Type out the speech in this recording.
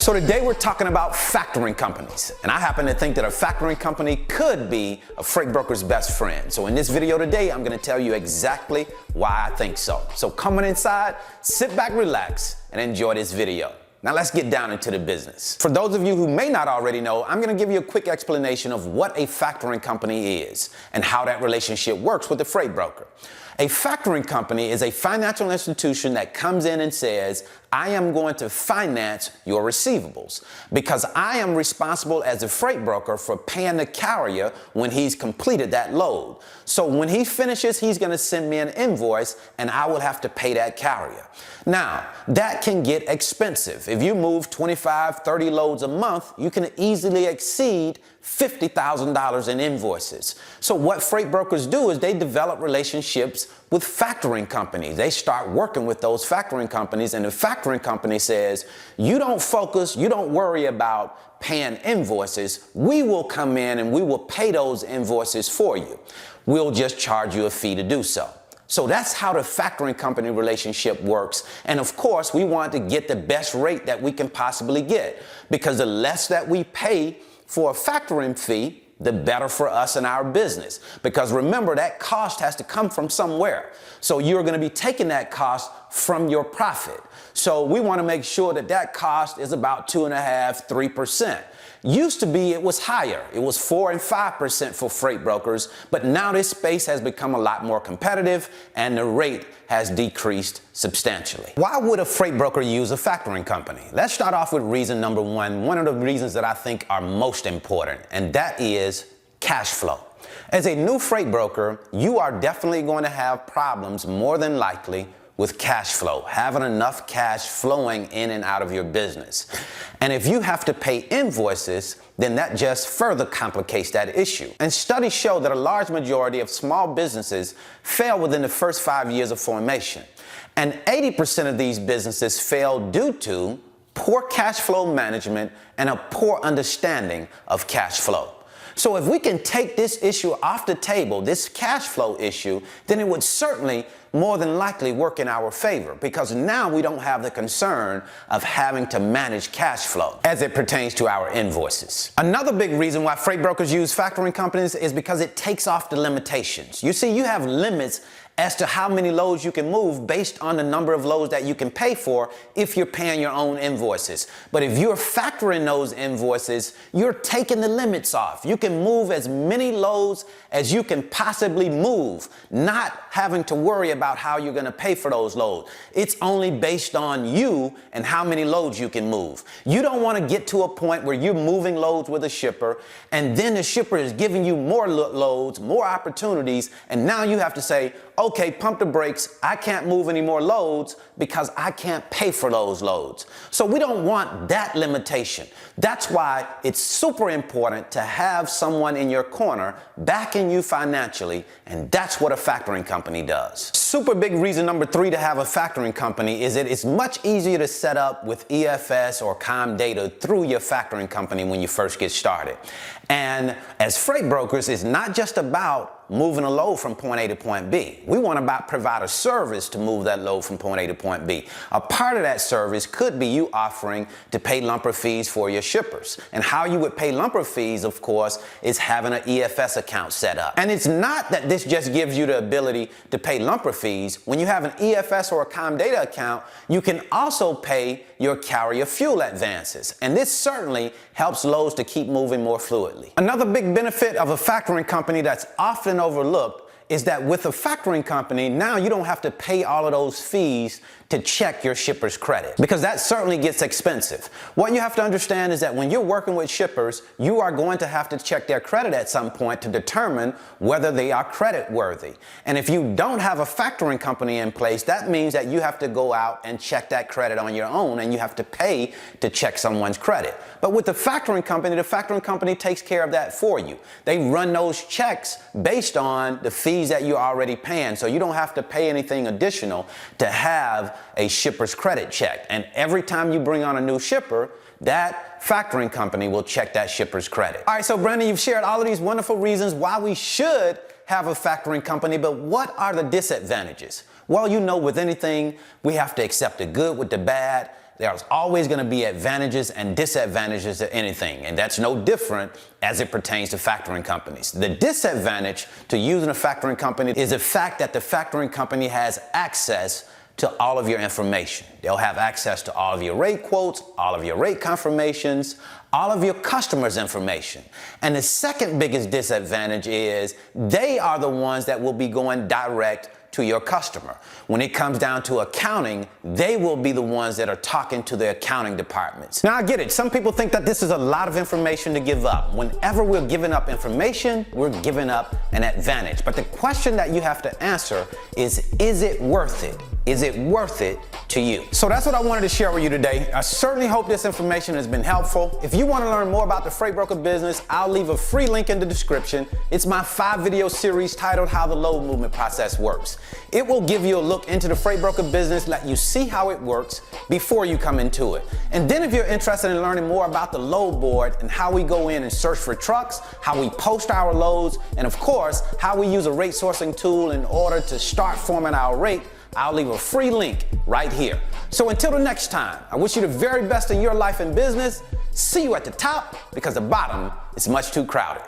So today we're talking about factoring companies, and I happen to think that a factoring company could be a freight broker's best friend. So in this video today, I'm going to tell you exactly why I think so. So coming inside, sit back, relax, and enjoy this video. Now let's get down into the business. For those of you who may not already know, I'm going to give you a quick explanation of what a factoring company is and how that relationship works with the freight broker. A factoring company is a financial institution that comes in and says, I am going to finance your receivables because I am responsible as a freight broker for paying the carrier when he's completed that load. So when he finishes, he's going to send me an invoice and I will have to pay that carrier. Now, that can get expensive. If you move 25, 30 loads a month, you can easily exceed $50,000 in invoices. So what freight brokers do is they develop relationships with factoring companies. They start working with those factoring companies, and the factoring company says, you don't focus, you don't worry about paying invoices. We will come in and we will pay those invoices for you. We'll just charge you a fee to do so. So that's how the factoring company relationship works. And of course, we want to get the best rate that we can possibly get, because the less that we pay for a factoring fee, the better for us and our business. Because remember, that cost has to come from somewhere. So you're going to be taking that cost from your profit. So we want to make sure that that cost is about 2.5%, 3%. Used to be it was higher. It was 4% and 5% for freight brokers, but now this space has become a lot more competitive and the rate has decreased substantially. Why would a freight broker use a factoring company? Let's start off with reason number one of the reasons that I think are most important, and that is cash flow. As a new freight broker, you are definitely going to have problems, more than likely, with cash flow, having enough cash flowing in and out of your business. And if you have to pay invoices, then that just further complicates that issue. And studies show that a large majority of small businesses fail within the first 5 years of formation. And 80% of these businesses fail due to poor cash flow management and a poor understanding of cash flow. So if we can take this issue off the table, this cash flow issue, then it would certainly more than likely work in our favor, because now we don't have the concern of having to manage cash flow as it pertains to our invoices. Another big reason why freight brokers use factoring companies is because it takes off the limitations. You see, you have limits as to how many loads you can move based on the number of loads that you can pay for if you're paying your own invoices. But if you're factoring those invoices, you're taking the limits off. You can move as many loads as you can possibly move, not having to worry about how you're going to pay for those loads. It's only based on you and how many loads you can move. You don't want to get to a point where you're moving loads with a shipper and then the shipper is giving you more loads, more opportunities, and now you have to say, okay, pump the brakes. I can't move any more loads because I can't pay for those loads. So we don't want that limitation. That's why it's super important to have someone in your corner backing you financially, and that's what a factoring company does. Super big reason number 3 to have a factoring company is that it's much easier to set up with EFS or Comdata through your factoring company when you first get started. And as freight brokers, it's not just about moving a load from point A to point B. We want to provide a service to move that load from point A to point B. A part of that service could be you offering to pay lumper fees for your shippers. And how you would pay lumper fees, of course, is having an EFS account set up. And it's not that this just gives you the ability to pay lumper fees. When you have an EFS or a Comdata account, you can also pay your carrier fuel advances. And this certainly helps loads to keep moving more fluidly. Another big benefit of a factoring company that's often overlooked is that with a factoring company, now you don't have to pay all of those fees to check your shipper's credit, because that certainly gets expensive. What you have to understand is that when you're working with shippers, you are going to have to check their credit at some point to determine whether they are credit worthy. And if you don't have a factoring company in place, that means that you have to go out and check that credit on your own, and you have to pay to check someone's credit. But with the factoring company takes care of that for you. They run those checks based on the fees that you're already paying, so you don't have to pay anything additional to have a shipper's credit checked. And every time you bring on a new shipper, that factoring company will check that shipper's credit. All right, so Brandon, you've shared all of these wonderful reasons why we should have a factoring company, but what are the disadvantages? Well, you know, with anything, we have to accept the good with the bad. There's always going to be advantages and disadvantages to anything, and that's no different as it pertains to factoring companies. The disadvantage to using a factoring company is the fact that the factoring company has access to all of your information. They'll have access to all of your rate quotes, all of your rate confirmations, all of your customers' information. And the second biggest disadvantage is they are the ones that will be going direct to your customer. When it comes down to accounting, they will be the ones that are talking to the accounting departments. Now I get it, some people think that this is a lot of information to give up. Whenever we're giving up information, we're giving up an advantage. But the question that you have to answer is it worth it? Is it worth it to you? So that's what I wanted to share with you today. I certainly hope this information has been helpful. If you want to learn more about the freight broker business, I'll leave a free link in the description. It's my 5-video series titled How the Load Movement Process Works. It will give you a look into the freight broker business, let you see how it works before you come into it. And then if you're interested in learning more about the load board and how we go in and search for trucks, how we post our loads, and of course, how we use a rate sourcing tool in order to start forming our rate, I'll leave a free link right here. So until the next time, I wish you the very best in your life and business. See you at the top, because the bottom is much too crowded.